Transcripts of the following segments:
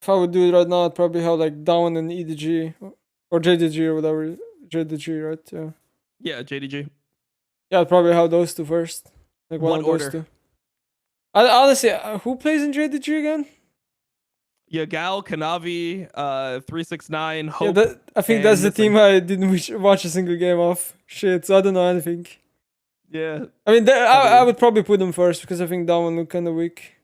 if I would do it right now, I'd probably have like down and EDG or JDG or whatever. JDG, right? Yeah. Yeah, JDG. Yeah, I'd probably have those two first. Like one What of those order? two. Honestly, who plays in JDG again? Yagao, Kanavi, 369, Yeah, Hope, I think that's and the Missing. team I didn't watch a single game of. Shit, so I don't know anything. Yeah, I mean, I I mean, would probably put them first because I think that one looked kind of weak.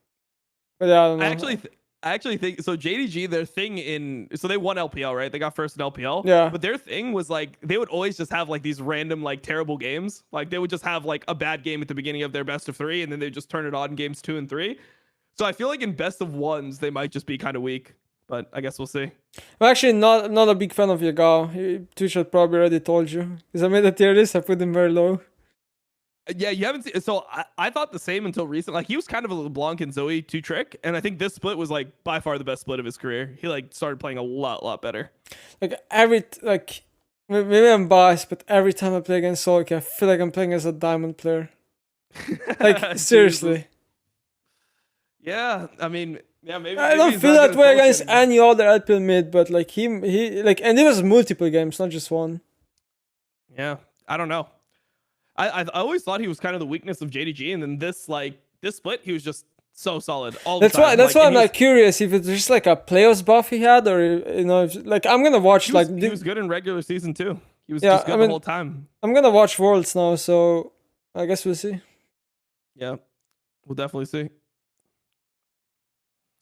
But yeah, I don't I know. actually, I actually think so. JDG, their thing so they won LPL, right? They got first in LPL, Yeah. but their thing was like they would always just have like these random like terrible games. Like they would just have like a bad game at the beginning of their best of three, and then they just turn it on in games 2 and 3. So I feel like in best of ones they might just be kind of weak, but I guess we'll see. I'm actually not a big fan of Yagao. Twitch had probably already told you. Because I made a tier list, I put him very low. Yeah, you haven't seen. So I thought the same until recent. Like he was kind of a LeBlanc and Zoe 2 trick, and I think this split was like by far the best split of his career. He like started playing a lot better. Like maybe I'm biased, but every time I play against Solk, I feel like I'm playing as a diamond player. Like seriously. Yeah, I mean, yeah, I maybe don't he's feel not that gonna way solo against anymore. any other LPL mid, but like he like, and it was multiple games, not just one. Yeah, I don't know. I always thought he was kind of the weakness of JDG, and then this split, he was just so solid all the That's why time. that's Like, why and I'm like curious if it's just like a playoffs buff he had, or like I'm gonna watch like he was good in regular season too. He was yeah. just I good the mean, whole time. I'm gonna watch Worlds now, so I guess we'll see. Yeah, we'll definitely see.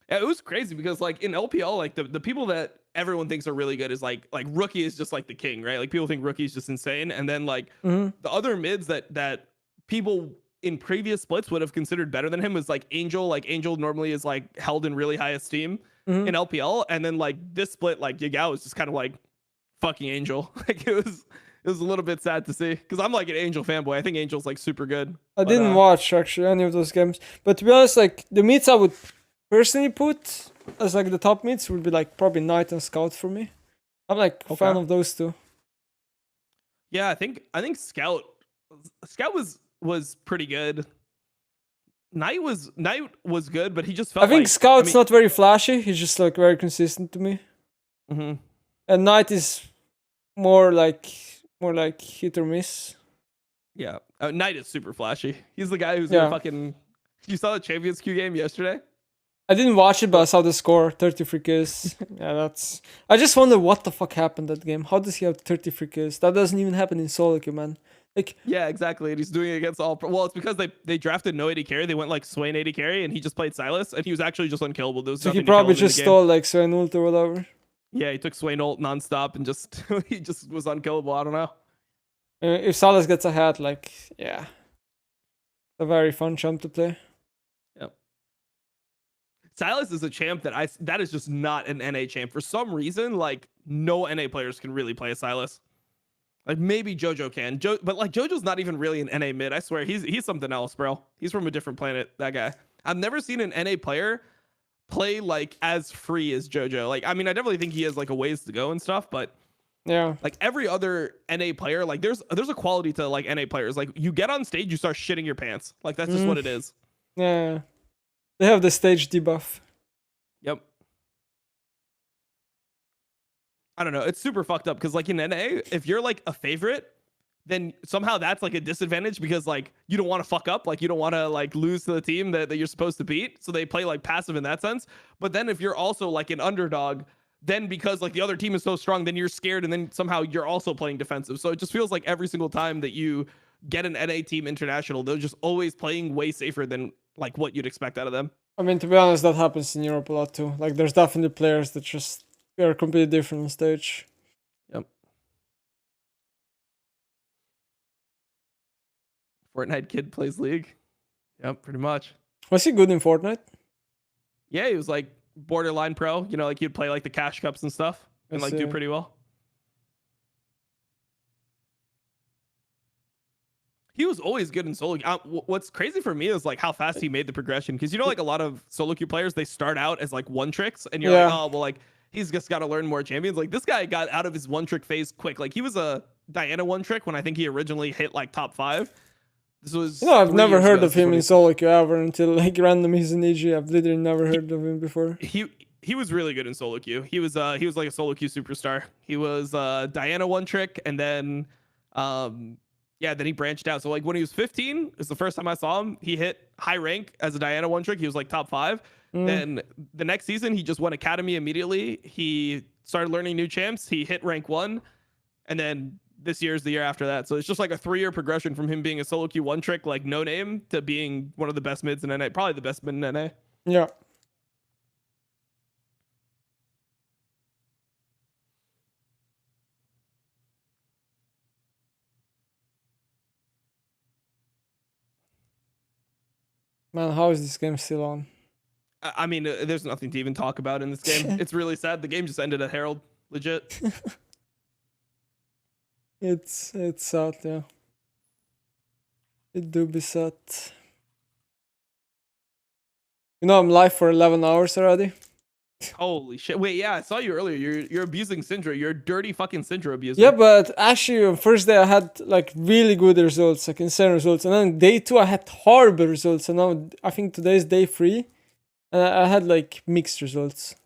Yeah, it was crazy because like in LPL, like the people that everyone thinks are really good is like Rookie is just like the king, right? Like people think Rookie is just insane, and then like Mm-hmm. the other mids that people in previous splits would have considered better than him was like Angel. Like Angel normally is like held in really high esteem Mm-hmm. in LPL, and then like this split, like Yagao is just kind of like fucking Angel. Like it was a little bit sad to see because I'm like an Angel fanboy. I think Angel's like super good, I but didn't watch actually any of those games, but to be honest, like the meets I would personally put as like the top meets would be like probably Knight and Scout for me. I'm like a fan okay. of those two. Yeah, I think Scout was pretty good. Knight was good, but he just I felt think like I Scout's mean, not very flashy. He's just like very consistent to me, mm-hmm. and Knight is more like hit or miss. Yeah, Knight is super flashy. He's the guy who's gonna Yeah, fucking. You saw the Champions Q game yesterday? I didn't watch it, but I So saw the score, 33 kills. Yeah, that's. I just wonder what the fuck happened that game. How does he have 33 kills? That doesn't even happen in solo queue, man. Like, yeah, exactly. And he's doing it against all. Well, it's because they drafted no AD carry. They went like Swain AD carry, and he just played Silas, and he was actually just unkillable. There was so he nothing to kill probably him in the just game. stole like Swain ult or whatever. Yeah, he took Swain ult nonstop and just he just was unkillable. I don't know. If Salas gets a hat, like, yeah, a very fun champ to play. Yep. Silas is a champ that is just not an NA champ for some reason. Like no NA players can really play a Silas. Like maybe JoJo can, but like JoJo's not even really an NA mid. I swear he's something else, bro. He's from a different planet. That guy. I've never seen an NA player play like as free as JoJo. Like I mean, I definitely think he has like a ways to go and stuff, but Yeah. like every other NA player, like there's a quality to like NA players. Like you get on stage, you start shitting your pants. Like that's just what it is. Yeah. They have the stage debuff. Yep. I don't know. It's super fucked up because like in NA, if you're like a favorite, then somehow that's like a disadvantage because like you don't want to fuck up, like you don't want to like lose to the team that you're supposed to beat. So they play like passive in that sense. But then if you're also like an underdog, then because like the other team is so strong, then you're scared and then somehow you're also playing defensive. So it just feels like every single time that you get an NA team international, they're just always playing way safer than like what you'd expect out of them. I mean, to be honest, that happens in Europe a lot too. Like, there's definitely players that just are completely different on stage. Yep. Fortnite kid plays League. Yep, pretty much. Was he good in Fortnite? Yeah, he was like borderline pro. You know, like he'd play like the cash cups and stuff I and like do see. pretty well. He was always good in solo. What's crazy for me is like how fast he made the progression because you know like a lot of solo queue players they start out as like one tricks and you're like Yeah. oh well like he's just got to learn more champions. Like this guy got out of his one trick phase quick. Like he was a Diana one trick when I think he originally hit like top 5. This was I've 3 never years heard ago. of This is him when in solo queue ever until like random he's in EG. I've literally never he heard of him before. he he was really good in solo queue. He was like a solo queue superstar. He was Diana one trick, and then then he branched out. So like when he was 15, is the first time I saw him. He hit high rank as a Diana one trick. He was like top 5. Then the next season, he just went academy immediately. He started learning new champs. He hit rank 1, and then this year is the year after that. So it's just like a 3-year progression from him being a solo queue one trick, like no name, to being one of the best mids in NA, probably the best mid in NA. Yeah. Man, how is this game still on? I mean, there's nothing to even talk about in this game. It's really sad. The game just ended at Herald. Legit. It's sad, yeah. It do be sad. You know, I'm live for 11 hours already. Holy shit. Wait, yeah, I saw you earlier. You're abusing Syndra. You're a dirty fucking Syndra abuser. Yeah, but actually, on first day I had like really good results, like insane results. And then day 2 I had horrible results. And now I think today is day 3. And I had like mixed results.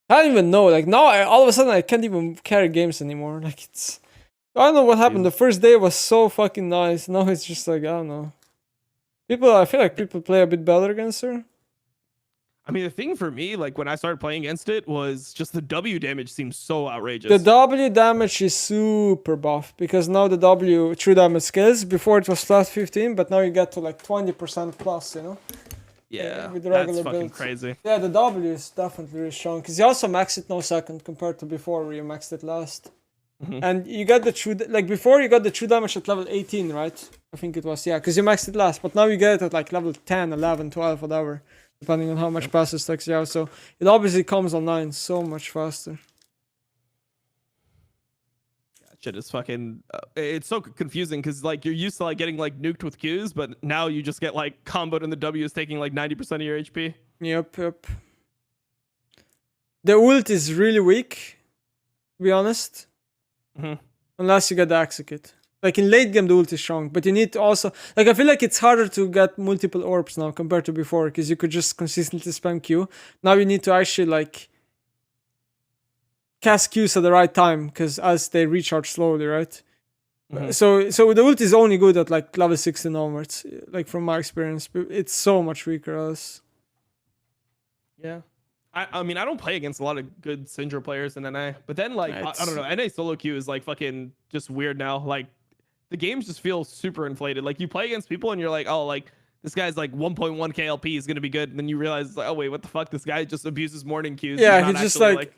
I don't even know. Like now, all of a sudden, I can't even carry games anymore. Like it's, I don't know what happened. The first day was so fucking nice. Now it's just like I don't know. I feel like people play a bit better against her. I mean, the thing for me, like when I started playing against it, was just the W damage seems so outrageous. The W damage is super buff because now the W true damage scales. Before it was plus 15, but now you get to like 20% plus. You know. Yeah, with the that's regular fucking builds. crazy. Yeah, the W is definitely really strong because you also max it now second compared to before where you maxed it last. And you got the true, like before you got the true damage at level 18, right? I think it was, yeah, because you maxed it last. But now you get it at like level 10, 11, 12, whatever, depending on how much passive stacks you have. So it obviously comes online so much faster. Shit is fucking it's so confusing because like you're used to like getting like nuked with Qs, but now you just get like comboed and the W is taking like 90% of your HP. Yep. The ult is really weak, to be honest. Unless you get the execute. Like in late game the ult is strong, but you need to also, like I feel like it's harder to get multiple orbs now compared to before because you could just consistently spam Q. Now you need to actually like cast Qs at the right time because as they recharge slowly, right? So the ult is only good at like level 16 onwards, like from my experience. It's so much weaker else. Yeah. I mean, I don't play against a lot of good Syndra players in NA, but then like I don't know, NA solo queue is like fucking just weird now. Like the games just feel super inflated. Like you play against people and you're like, oh, like this guy's like 1.1 KLP is gonna be good, and then you realize like, oh wait, what the fuck? This guy just abuses morning queues. Yeah, he just like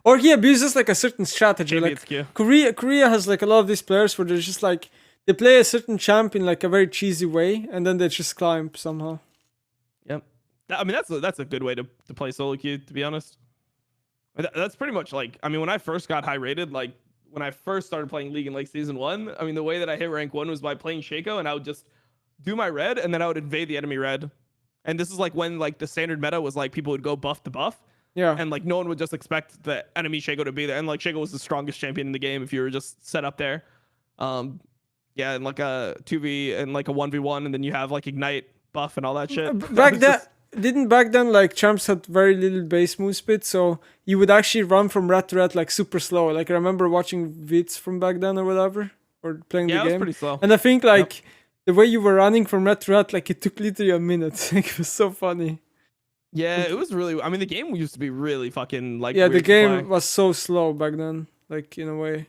or he abuses like a certain strategy. Maybe like Korea has like a lot of these players where they're just like they play a certain champ in like a very cheesy way, and then they just climb somehow. Yep. I mean, that's a good way to play solo queue, to be honest. That's pretty much like, I mean, when I first got high rated, like when I first started playing League in like season 1, I mean, the way that I hit rank 1 was by playing Shaco, and I would just do my red, and then I would invade the enemy red. And this is like when like the standard meta was like people would go buff to buff. Yeah. And like no one would just expect the enemy Shaco to be there. And like Shaco was the strongest champion in the game if you were just set up there. Yeah, and like a 2v and like a 1v1, and then you have like ignite buff and all that shit. Back then like champs had very little base move speed, so you would actually run from red to red like super slow. Like I remember watching vids from back then or whatever, or playing the game. Yeah, it was pretty slow. And I think like the way you were running from red to red, like it took literally a minute. Like it was so funny. Yeah, it was really. I mean, the game used to be really fucking like. Yeah, the game was so slow back then, like in a way.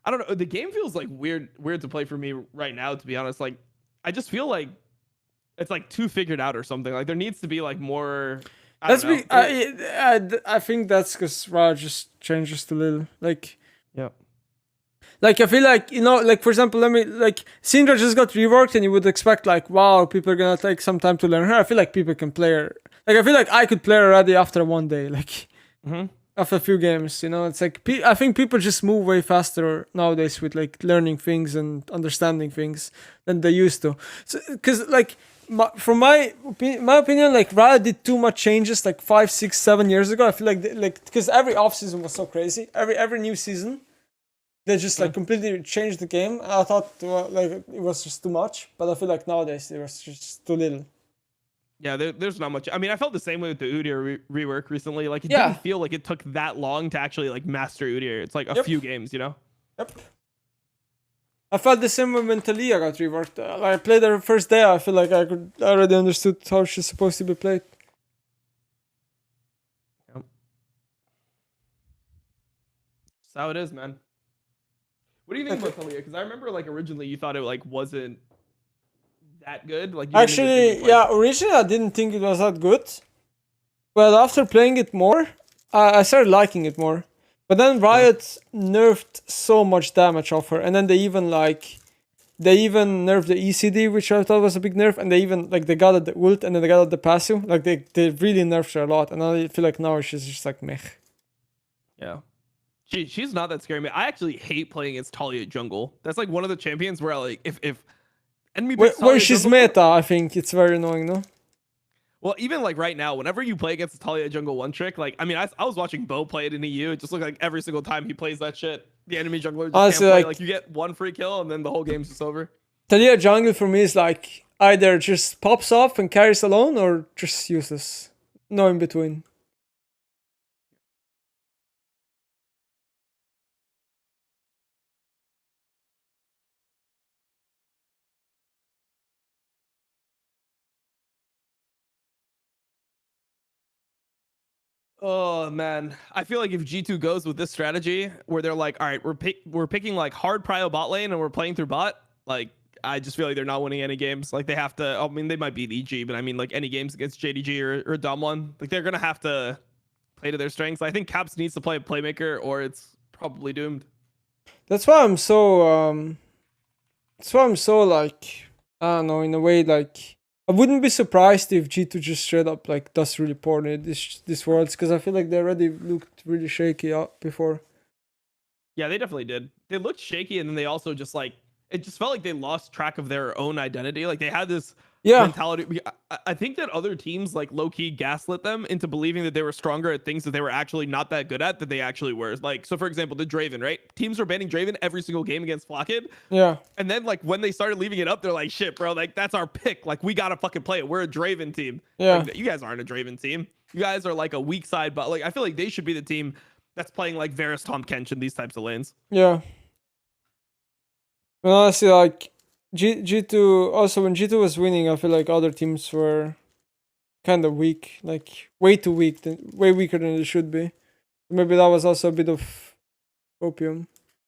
I don't know. The game feels like weird to play for me right now. To be honest, like I just feel like it's like too figured out or something. Like there needs to be like more. I think that's because Ra just changed just a little. Like yeah. Like I feel like, you know, like for example, like Syndra just got reworked, and you would expect like, wow, people are gonna take some time to learn her. I feel like people can play her. Like I feel like I could play her already after one day, like after a few games. You know, it's like I think people just move way faster nowadays with like learning things and understanding things than they used to. So, because like from my opinion, like Riot did too much changes like 5, 6, 7 years ago. I feel like because every off season was so crazy. Every new season. They just like completely changed the game. I thought like it was just too much, but I feel like nowadays it was just too little. Yeah, there's not much. I mean, I felt the same way with the Udyr rework recently. Like, it Yeah. didn't feel like it took that long to actually like master Udyr. It's like a Yep. few games, you know? Yep. I felt the same way when Talia got reworked. Like I played her first day, I feel like I already understood how she's supposed to be played. Yep. That's how it is, man. What do you think about Talia? Because I remember like originally you thought it like wasn't that good. Like you didn't think it was gonna be Actually, yeah, originally I didn't think it was that good. But after playing it more, I started liking it more. But then Riot nerfed so much damage off her, and then they even nerfed the ECD, which I thought was a big nerf, and they even like they got at the ult and then they got at the passive. Like they really nerfed her a lot, and I feel like now she's just like meh. Yeah. She's not that scary. Man, I actually hate playing against Talia jungle. That's like one of the champions where like if enemy picks Where Talia she's jungle, meta, I think it's very annoying, no? well, even like right now, whenever you play against Talia jungle one trick, like I mean, I was watching Bo play it in EU. It just looked like every single time he plays that shit, the enemy jungler just Honestly, can't play. like Like you get one free kill and then the whole game's just over. Talia jungle for me is like either just pops off and carries alone or just useless. No in between. Oh man, I feel like if G2 goes with this strategy where they're like, all right, we're picking like hard prio bot lane and we're playing through bot, like I just feel like they're not winning any games. Like they have to. I mean, they might beat EG, but I mean, like any games against JDG or Dom1, like they're gonna have to play to their strengths. I think Caps needs to play a playmaker, or it's probably doomed. That's why I'm so that's why I'm so like I don't know, in a way like I wouldn't be surprised if G2 just straight up like does really poorly this worlds because I feel like they already looked really shaky out before. Yeah, they definitely did. They looked shaky, and then they also just like it just felt like they lost track of their own identity. Like they had this Yeah, mentality. I think that other teams like low key gaslit them into believing that they were stronger at things that they were actually not that good at that they actually were. Like so, for example, the Draven, right? Teams were banning Draven every single game against Flocked, yeah, and then like when they started leaving it up, they're like, "Shit, bro! Like that's our pick. Like we gotta fucking play it. We're a Draven team. yeah, Like you guys aren't a Draven team. You guys are like a weak side, but like I feel like they should be the team that's playing like Varus, Tom Kench, and these types of lanes." yeah. But honestly, like G2 also when G2 was winning, I feel like other teams were kind of weak, like way too weak, way weaker than they should be. Maybe that was also a bit of opium.